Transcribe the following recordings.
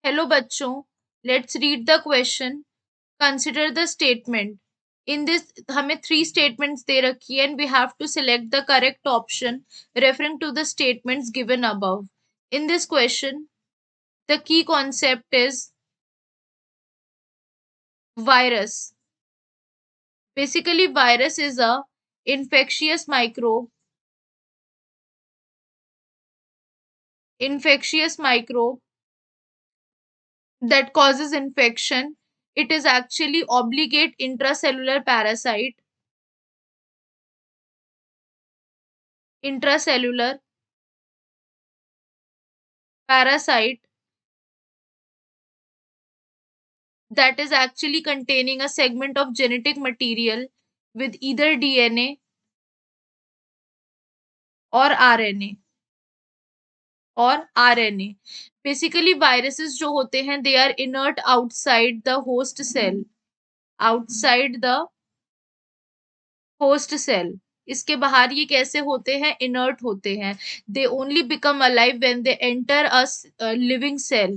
Hello बच्चों, let's read the question. Consider the statement. In this हमें three statements दे रखी है and we have to select the correct option referring to the statements given above. In this question the key concept is virus. Basically, virus is a infectious microbe that causes infection. It is actually obligate intracellular parasite that is actually containing a segment of genetic material with either DNA or RNA. Basically, viruses जो होते हैं they are inert outside the host cell. Outside the host cell. इसके बाहर ये कैसे होते हैं? Inert होते हैं. They only become alive when they enter a living cell.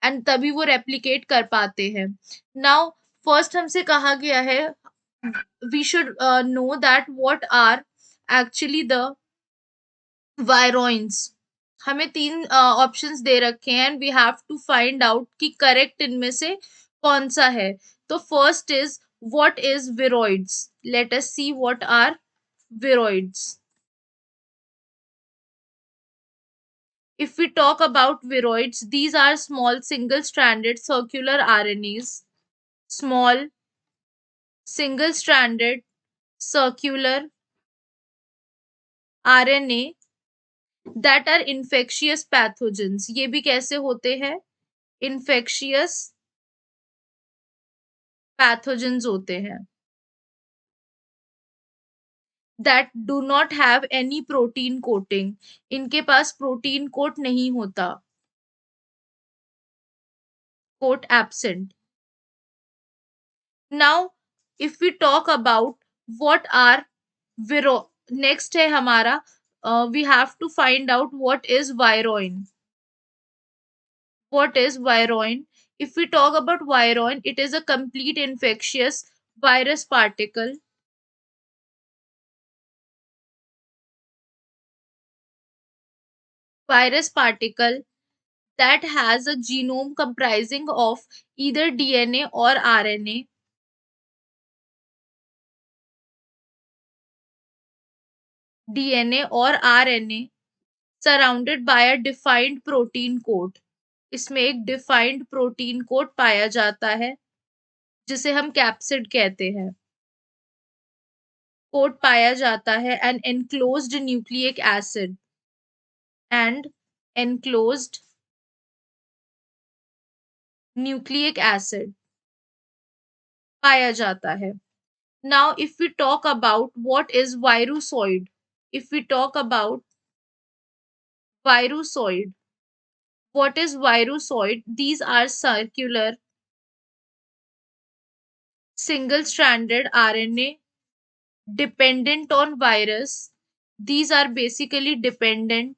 And तभी वो replicate कर पाते हैं. Now, first हमसे कहा गया है we should know that what are actually the viroins. हमें तीन ऑप्शंस दे रखे हैं and we have to find out कि करेक्ट इनमें से कौन सा है. तो first is what is viroids. Let us see what are viroids. If we talk about viroids, these are small single-stranded circular RNAs. Small single-stranded circular RNA that are infectious pathogens. ये भी कैसे होते हैं? Infectious pathogens होते हैं. That do not have any protein coating. इनके पास protein coat नहीं होता. Coat absent. Now, if we talk about what are next है हमारा we have to find out what is viroin. What is viroin? If we talk about viroin, it is a complete infectious virus particle. Virus particle that has a genome comprising of either DNA or RNA. DNA और RNA surrounded by a defined protein coat. इसमें एक defined protein coat पाया जाता है जिसे हम capsid कहते हैं. कोट पाया जाता है and enclosed nucleic acid and enclosed nucleic acid पाया जाता है. Now, if we talk about what is virusoid, if we talk about virusoid, what is virusoid? These are circular single-stranded RNA dependent on virus. These are basically dependent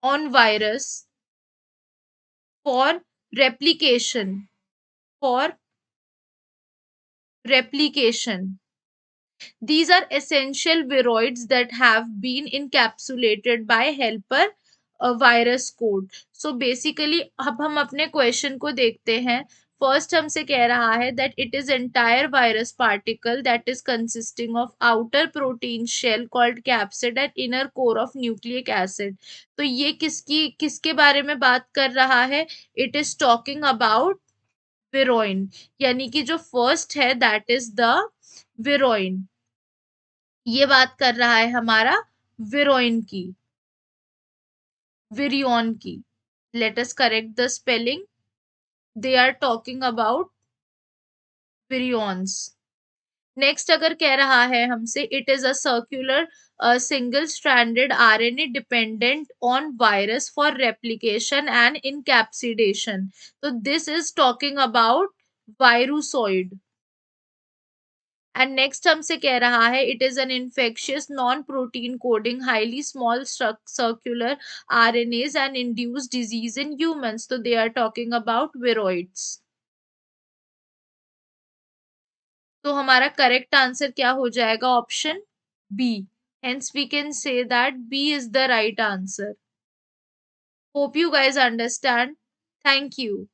on virus for replication. For replication. These are essential viroids that have been encapsulated by helper virus code. So basically अब हम अपने question को देखते हैं. First हमसे कह रहा है that it is entire virus particle that is consisting of outer protein shell called capsid and inner core of nucleic acid. तो ये किसके बारे में बात कर रहा है? It is talking about viroin. यानी कि जो फर्स्ट है that is the viroin. ये बात कर रहा है हमारा विरोइन की, विरियन की. Let us correct the spelling. They are talking about virions. Next अगर कह रहा है हमसे it is a circular single stranded RNA dependent on virus for replication and encapsidation. तो this is talking about virusoid. And next हमसे कह रहा है it is an infectious non protein coding highly small circular RNAs and induce disease in humans, तो they are talking about viroids. तो हमारा correct answer क्या हो जाएगा? Option B. Hence we can say that B is the right answer. Hope you guys understand. Thank you.